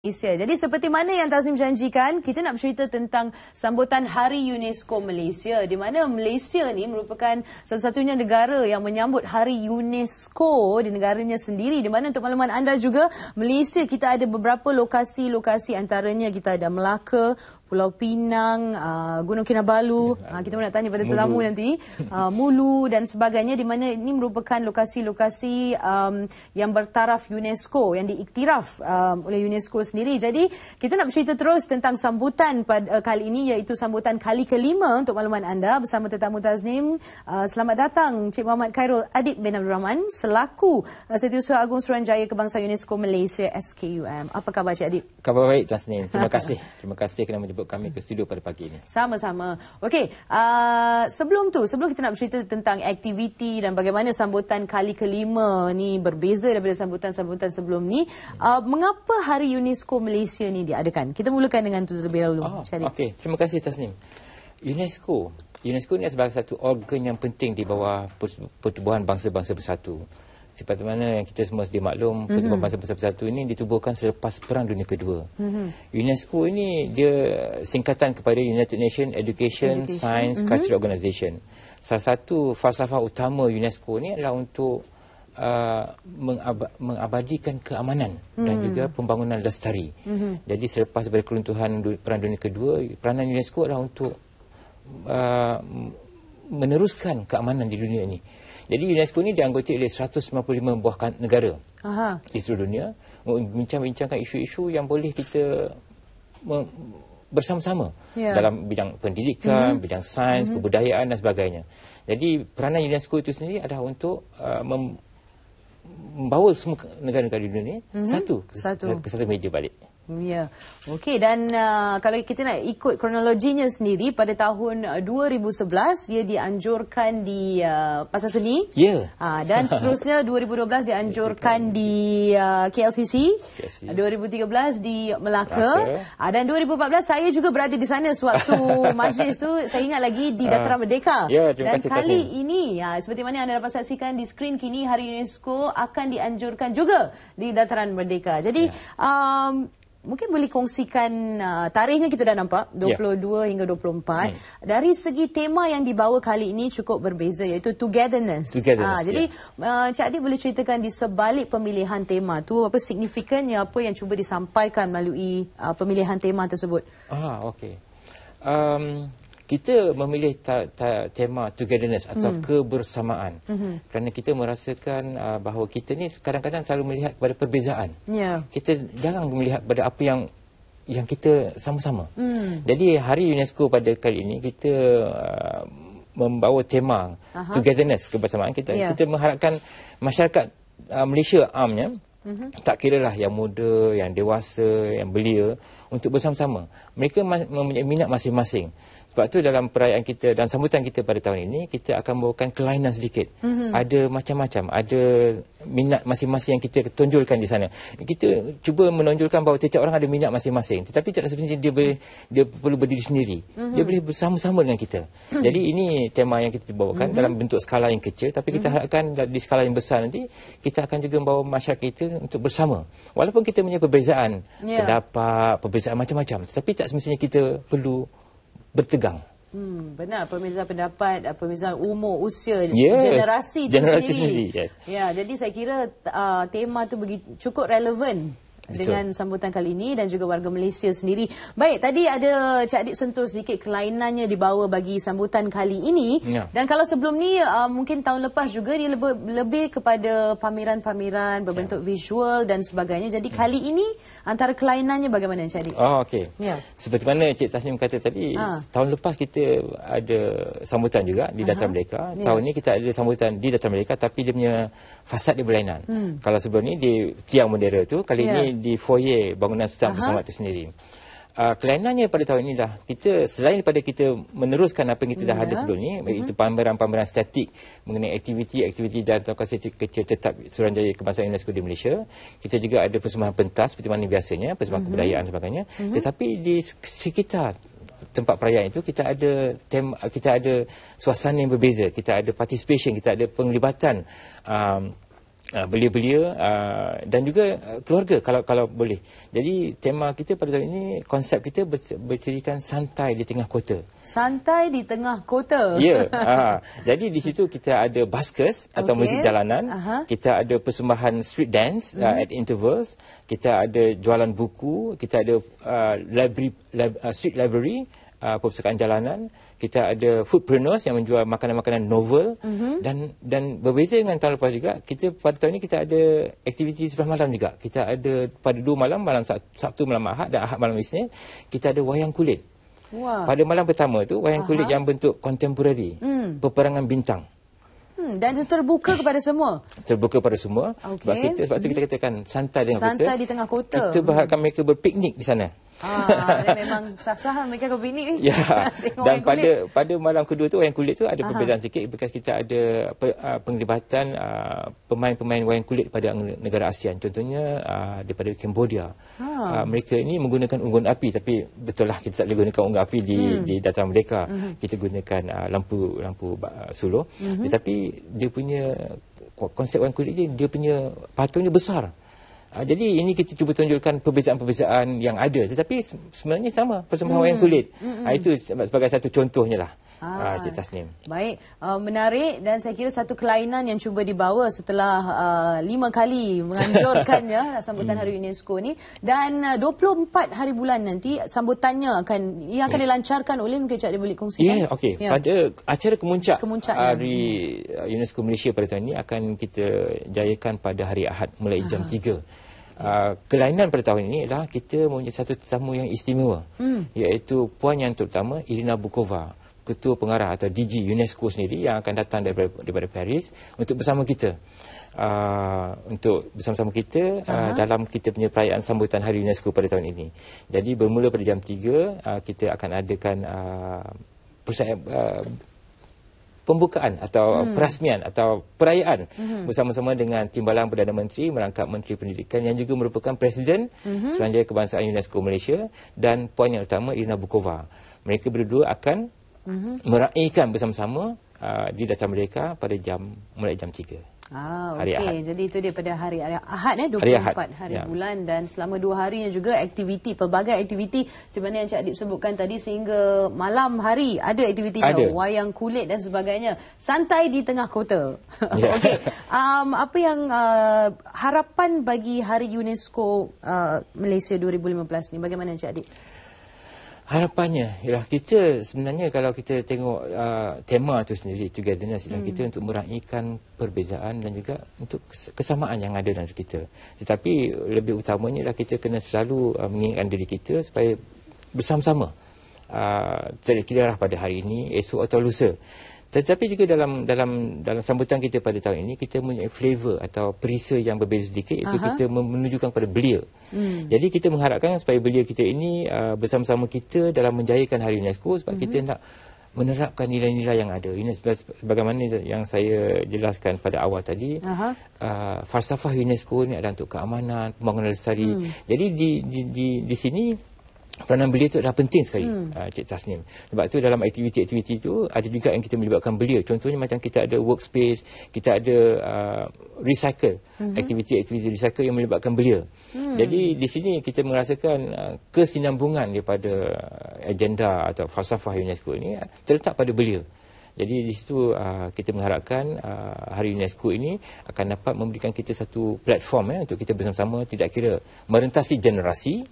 Malaysia. Jadi seperti mana yang Tasnim janjikan, kita nak bercerita tentang sambutan Hari UNESCO Malaysia, di mana Malaysia ni merupakan satu-satunya negara yang menyambut Hari UNESCO di negaranya sendiri. Di mana untuk makluman anda juga, Malaysia kita ada beberapa lokasi-lokasi, antaranya kita ada Melaka, Pulau Pinang, Gunung Kinabalu, kita nak tanya pada tetamu nanti, Mulu dan sebagainya, di mana ini merupakan lokasi-lokasi yang bertaraf UNESCO, yang diiktiraf oleh UNESCO sendiri. Jadi kita nak bercerita terus tentang sambutan pada kali ini, iaitu sambutan kali kelima untuk makluman anda bersama tetamu Tasnim. Selamat datang Cik Muhammad Khairul Adib bin Abdul Rahman selaku Setiausaha Agung Suruhanjaya Kebangsaan UNESCO Malaysia SKUM. Apa khabar Cik Adib? Khabar baik Tasnim. Terima kasih. Terima kasih kerana menjemput kami ke studio pada pagi ini. Sama-sama. Okey, sebelum kita nak bercerita tentang aktiviti dan bagaimana sambutan kali kelima ni berbeza daripada sambutan-sambutan sebelum ni, mengapa Hari UNESCO Malaysia ni diadakan? Kita mulakan dengan itu terlebih dahulu. Okey, terima kasih Tasnim. UNESCO ni sebagai satu organ yang penting di bawah Pertubuhan Bangsa-Bangsa Bersatu. Seperti mana yang kita semua sedia maklum, Pertubuhan Bangsa-Bangsa Bersatu ini ditubuhkan selepas Perang Dunia Kedua. UNESCO ini dia singkatan kepada United Nations Education, Science, Culture Organisation. Salah satu falsafah utama UNESCO ini adalah untuk mengabadikan keamanan dan juga pembangunan lestari. Jadi selepas daripada keruntuhan Perang Dunia Kedua, peranan UNESCO adalah untuk meneruskan keamanan di dunia ini. Jadi UNESCO ini dianggoti oleh 195 buah negara di seluruh dunia, membincang-bincangkan isu-isu yang boleh kita bersama-sama dalam bidang pendidikan, bidang sains, kebudayaan dan sebagainya. Jadi peranan UNESCO itu sendiri adalah untuk membawa semua negara-negara di dunia ke satu meja balik. Ya, okey. Dan kalau kita nak ikut kronologinya sendiri, pada tahun 2011 ia dianjurkan di Pasar Seni. Dan seterusnya 2012 dianjurkan di KLCC, 2013 di Melaka, dan 2014 saya juga berada di sana sewaktu majlis tu. Saya ingat lagi di Dataran Merdeka. Dan kali ini seperti mana anda dapat saksikan di skrin kini, Hari UNESCO akan dianjurkan juga di Dataran Merdeka. Jadi mungkin boleh kongsikan tarikhnya, kita dah nampak 22 hingga 24. Dari segi tema yang dibawa kali ini cukup berbeza, iaitu togetherness. Jadi Cik Adib boleh ceritakan di sebalik pemilihan tema tu, apa signifikannya, apa yang cuba disampaikan melalui pemilihan tema tersebut? Okey. Kita memilih tema togetherness atau kebersamaan kerana kita merasakan bahawa kita ni kadang-kadang selalu melihat kepada perbezaan. Kita jarang melihat kepada apa yang kita sama-sama. Jadi Hari UNESCO pada kali ini kita membawa tema togetherness, kebersamaan. Kita mengharapkan masyarakat Malaysia amnya, tak kiralah yang muda, yang dewasa, yang belia, untuk bersama-sama. Mereka mempunyai minat masing-masing. Sebab tu dalam perayaan kita dan sambutan kita pada tahun ini, kita akan bawakan kelainan sedikit. Ada macam-macam, ada minat masing-masing yang kita tonjolkan di sana. Kita cuba menonjolkan bahawa setiap orang ada minat masing-masing. Tetapi tidak sebenarnya dia perlu berdiri sendiri. Dia boleh bersama-sama dengan kita. Jadi ini tema yang kita bawakan dalam bentuk skala yang kecil. Tapi kita harapkan di skala yang besar nanti, kita akan juga membawa masyarakat kita untuk bersama. Walaupun kita punya perbezaan pendapat, perbezaan macam-macam. Tetapi tak semestinya kita perlu bertegang. Benar, perbezaan pendapat, perbezaan umur, usia, generasi itu sendiri. Jadi saya kira tema tu cukup relevan dengan sambutan kali ini dan juga warga Malaysia sendiri. Baik, tadi ada Cik Adib sentuh sedikit kelainannya dibawa bagi sambutan kali ini. Dan kalau sebelum ni mungkin tahun lepas juga dia lebih kepada pameran-pameran berbentuk visual dan sebagainya. Jadi kali ini antara kelainannya bagaimana Cik Adib? Okey. Seperti mana Cik Tasnim kata tadi, tahun lepas kita ada sambutan juga di Dataran Merdeka. Tahun ni kita ada sambutan di Dataran Merdeka, tapi dia punya fasad dia berlainan. Kalau sebelum ni di tiang bendera tu, kali ini di foyer bangunan Sultan Abdul Samad itu sendiri. Kelainannya pada tahun ini dah, kita selain daripada kita meneruskan apa yang kita dah ada sebelum ni, iaitu pameran-pameran statik mengenai aktiviti dan lokasi kecil tetap Suruhanjaya Kebangsaan UNESCO di Malaysia, kita juga ada persembahan pentas seperti mana biasanya, persembahan kebudayaan dan sebagainya. Tetapi di sekitar tempat perayaan itu kita ada suasana yang berbeza, kita ada participation, kita ada penglibatan belia-belia dan juga keluarga kalau boleh. Jadi tema kita pada tahun ini, konsep kita bercirikan santai di tengah kota. Santai di tengah kota. Ya. Jadi di situ kita ada buskers atau muzik jalanan. Kita ada persembahan street dance at intervals. Kita ada jualan buku. Kita ada street library, perpustakaan jalanan. Kita ada foodpreneurs yang menjual makanan-makanan novel dan berbeza dengan tahun lepas juga, kita pada tahun ini kita ada aktiviti sebelah malam juga. Kita ada pada 2 malam, malam Sabtu, malam Ahad dan Ahad malam Isnin, kita ada wayang kulit. Wow. Pada malam pertama tu wayang kulit yang bentuk kontemporari, peperangan bintang. Dan itu terbuka kepada semua. Terbuka kepada semua. Sebab tu kita katakan santai dengan kota. Santai di tengah kota. Kita berharapkan mereka berpiknik di sana. Memang sah-sah mereka ke piknik ni. Ya. Dan pada malam kedua tu wayang kulit tu ada perbezaan sikit, bekas kita ada penglibatan pemain-pemain wayang kulit pada negara ASEAN, contohnya daripada Cambodia. Mereka ini menggunakan unggun api, tapi betul lah kita tak boleh gunakan unggun api di dataran mereka. Kita gunakan lampu suluh. Tetapi dia punya konsep wayang kulit dia punya patungnya besar. Jadi ini kita cuba tunjukkan perbezaan-perbezaan yang ada, tetapi sebenarnya sama persembahan wayang kulit. Itu sebagai satu contohnya lah. Cik Tasnim. Baik, menarik, dan saya kira satu kelainan yang cuba dibawa setelah 5 kali menganjurkan sambutan Hari UNESCO ni, dan 24 hari bulan nanti sambutannya akan dilancarkan oleh, mungkin Cik Adi boleh kongsikan. Okey. Pada acara kemuncak Hari UNESCO Malaysia pada tahun ini akan kita jayakan pada hari Ahad mulai jam 3. Kelainan pada tahun ini adalah kita mempunyai satu tetamu yang istimewa, iaitu Puan Yang Terutama Irina Bokova, Ketua Pengarah atau DG UNESCO sendiri, yang akan datang daripada Paris untuk bersama kita. Dalam kita punya perayaan sambutan Hari UNESCO pada tahun ini. Jadi bermula pada jam 3, kita akan adakan pembukaan atau perasmian atau perayaan bersama-sama dengan Timbalan Perdana Menteri merangkap Menteri Pendidikan yang juga merupakan Presiden Suruhanjaya Kebangsaan UNESCO Malaysia, dan Puan Yang Utama Irina Bokova. Mereka berdua akan meraihkan bersama-sama di dataran mereka pada mulai jam 3. Okey. Jadi itu dia pada hari Ahad 24 hari bulan, dan selama 2 harinya juga pelbagai aktiviti seperti mana yang Cik Adib sebutkan tadi, sehingga malam hari ada aktivitinya, wayang kulit dan sebagainya. Santai di tengah kota. Okey. Apa yang harapan bagi Hari UNESCO Malaysia 2015 ni, bagaimana Cik Adib? Harapannya ialah kita sebenarnya, kalau kita tengok tema tu sendiri, togetherness, ialah kita untuk meraihkan perbezaan dan juga untuk kesamaan yang ada dalam kita. Tetapi lebih utamanya ialah kita kena selalu mengingatkan diri kita supaya bersama-sama, kira-kira pada hari ini, esok atau lusa. Tetapi juga dalam sambutan kita pada tahun ini, kita mempunyai flavor atau perisa yang berbeza sedikit, iaitu kita menunjukkan pada belia. Jadi kita mengharapkan supaya belia kita ini bersama-sama kita dalam menjayakan Hari UNESCO, sebab kita nak menerapkan nilai-nilai yang ada. Ini sebagaimana yang saya jelaskan pada awal tadi, falsafah UNESCO ini adalah untuk keamanan, pembangunan lestari. Jadi di sini peranan belia itu adalah penting sekali, Cik Tasnim. Sebab itu dalam aktiviti-aktiviti itu ada juga yang kita melibatkan belia. Contohnya macam kita ada workspace, kita ada recycle, aktiviti-aktiviti recycle yang melibatkan belia. Jadi di sini kita merasakan kesinambungan daripada agenda atau falsafah UNESCO ini terletak pada belia. Jadi di situ kita mengharapkan Hari UNESCO ini akan dapat memberikan kita satu platform untuk kita bersama-sama, tidak kira merentasi generasi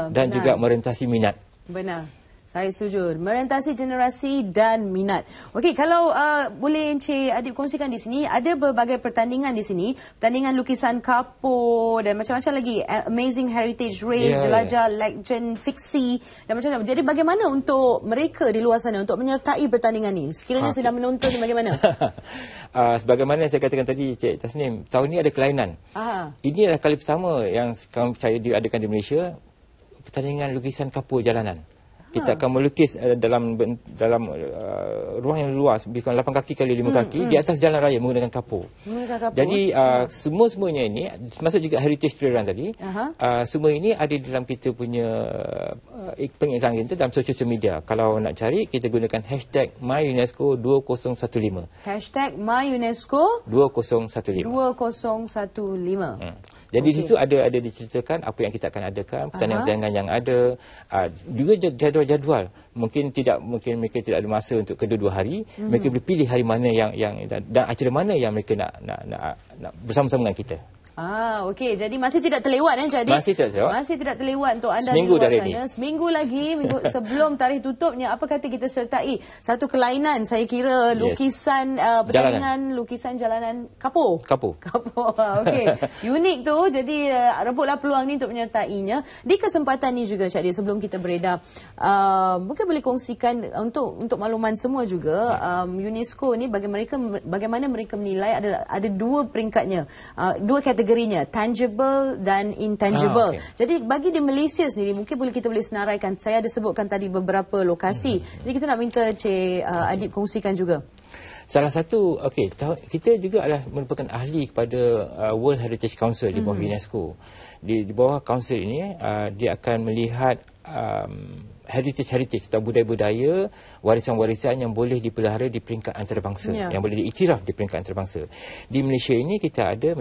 dan juga merentasi minat. Benar. Saya setuju. Merentasi generasi dan minat. Okey, kalau boleh Encik Adib kongsikan di sini, ada berbagai pertandingan di sini. Pertandingan lukisan kapur dan macam-macam lagi. Amazing Heritage Race, jelajah legend fiksi dan macam-macam. Jadi bagaimana untuk mereka di luar sana untuk menyertai pertandingan ni? Sekiranya sedang menonton, bagaimana? Sebagaimana saya katakan tadi, Cik Tasnim, tahun ini ada kelainan. Ini adalah kali pertama yang kami percaya diadakan di Malaysia, pertandingan lukisan kapur jalanan. Kita akan melukis dalam ruang yang luas, bukan 8 kaki kali 5 kaki di atas jalan raya menggunakan kapur. Jadi semuanya ini, termasuk juga heritage pelayaran tadi, semua ini ada dalam kita punya pengiklan kita dalam social media. Kalau nak cari, kita gunakan hashtag #MyUNESCO2015. Hashtag #MyUNESCO2015. Jadi di situ ada diceritakan apa yang kita akan adakan, pertandingan-pertandingan yang ada, juga jadual-jadual. Mungkin mereka tidak ada masa untuk kedua-dua hari, mereka boleh pilih hari mana yang dan acara mana yang mereka nak bersama-sama dengan kita. Okey. Jadi masih tidak terlewat Encik Adik? Masih tidak terlewat. Masih tidak terlewat untuk anda seminggu di luar dah sana. Seminggu lagi, sebelum tarikh tutupnya, apa kata kita sertai satu kelainan, saya kira lukisan pertandingan, lukisan jalanan kapur. Okey. Unik tu, jadi rebutlah peluang ni untuk menyertainya. Di kesempatan ni juga Encik Adik, sebelum kita beredar, mungkin boleh kongsikan untuk makluman semua juga, UNESCO ni bagaimana mereka menilai, ada dua peringkatnya, dua kategorinya, tangible dan intangible. Jadi bagi di Malaysia sendiri, mungkin kita boleh senaraikan. Saya ada sebutkan tadi beberapa lokasi. Jadi kita nak minta Cik Adib kongsikan juga. Salah satu, kita juga adalah merupakan ahli kepada World Heritage Council di bawah UNESCO. Di bawah council ini, dia akan melihat heritage atau budaya-budaya, warisan-warisan yang boleh dipelihara di peringkat antarabangsa, yang boleh diiktiraf di peringkat antarabangsa. Di Malaysia ini kita ada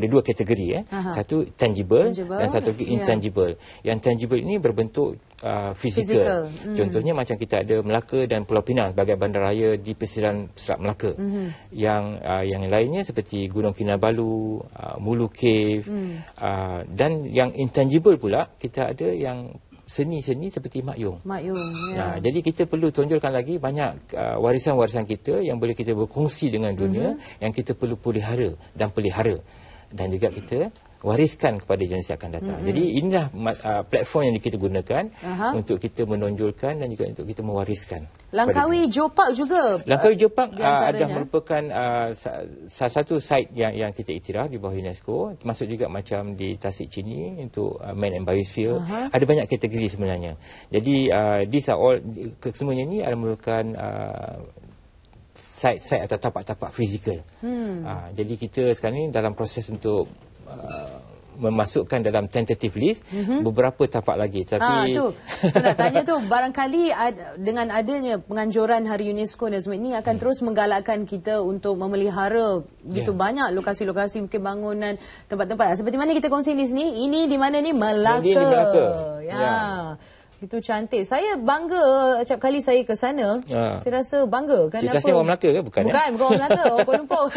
dua kategori, satu tangible dan satu lagi intangible. Yang tangible ini berbentuk fizikal. Contohnya macam kita ada Melaka dan Pulau Pinang sebagai bandaraya di pesisir Selat Melaka. Yang lainnya seperti Gunung Kinabalu, Mulu Cave, dan yang intangible pula kita ada yang seni-seni seperti Mak Yong. Jadi kita perlu tonjolkan lagi banyak warisan-warisan kita yang boleh kita berkongsi dengan dunia, yang kita perlu pelihara dan juga kita wariskan kepada generasi akan datang. Jadi inilah platform yang kita gunakan untuk kita menonjolkan dan juga untuk kita mewariskan. Langkawi Geopark juga. Langkawi Geopark adalah merupakan salah satu site yang kita iktiraf di bawah UNESCO, termasuk juga macam di Tasik Chini untuk Man and Biosphere. Ada banyak kategori sebenarnya. Jadi these are all, semuanya ini adalah merupakan site-site atau tapak-tapak fizikal. Jadi kita sekarang ini dalam proses untuk memasukkan dalam tentative list beberapa tapak lagi. Tapi saya nak tanya tu, barangkali dengan adanya penganjuran Hari UNESCO Nazmi ini akan terus menggalakkan kita untuk memelihara begitu banyak lokasi-lokasi, mungkin bangunan, tempat-tempat seperti mana kita kongsi di sini. Ini di mana ni? Melaka. Di Melaka. Itu cantik. Saya bangga setiap kali saya ke sana. Saya rasa bangga. Cik Tasnim orang Melaka ke? Bukan orang Melaka, orang Kuala Lumpur.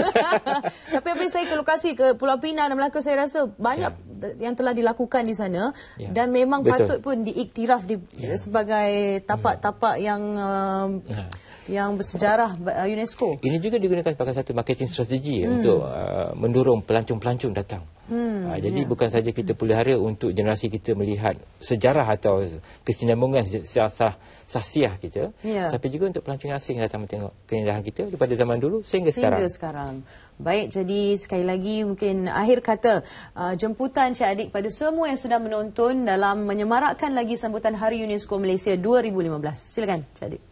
Tapi apabila saya ke lokasi, ke Pulau Pinang dan Melaka, saya rasa banyak yang telah dilakukan di sana. Dan memang patut pun diiktiraf sebagai tapak-tapak yang bersejarah UNESCO. Ini juga digunakan sebagai satu marketing strategi untuk mendorong pelancong-pelancong datang. Jadi bukan saja kita pelihara untuk generasi kita melihat sejarah atau kesinambungan sahsiah kita, tapi juga untuk pelancong asing datang tengok keindahan kita daripada zaman dulu sehingga sekarang. Baik, jadi sekali lagi mungkin akhir kata jemputan Cik Adik pada semua yang sedang menonton dalam menyemarakkan lagi sambutan Hari UNESCO Malaysia 2015. Silakan Cik Adik.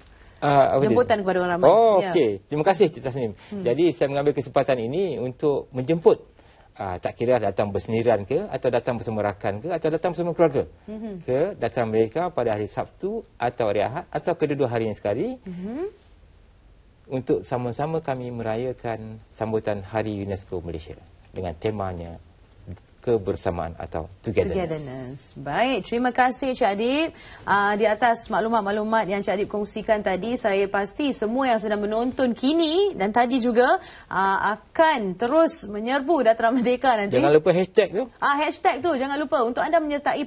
Jemputan kepada orang ramai. Okey. Terima kasih Cik Tasnim. Jadi saya mengambil kesempatan ini untuk menjemput, tak kira datang bersendirian ke, atau datang bersama rakan ke, atau datang bersama keluarga ke, datang mereka pada hari Sabtu atau hari Ahad atau kedua-dua hari yang sekali, untuk sama-sama kami merayakan sambutan Hari UNESCO Malaysia dengan temanya kebersamaan atau togetherness. Baik, terima kasih Cik Adib di atas maklumat-maklumat yang Cik Adib kongsikan tadi. Saya pasti semua yang sedang menonton kini dan tadi juga akan terus menyerbu Dataran Merdeka nanti. Jangan lupa hashtag tu. Hashtag tu jangan lupa untuk anda menyertai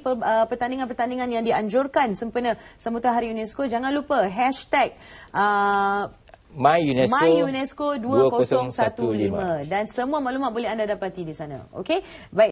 pertandingan-pertandingan yang dianjurkan sempena sambutan Hari UNESCO. Jangan lupa hashtag MyUNESCO 2015 dan semua maklumat boleh anda dapati di sana. Okey, baik.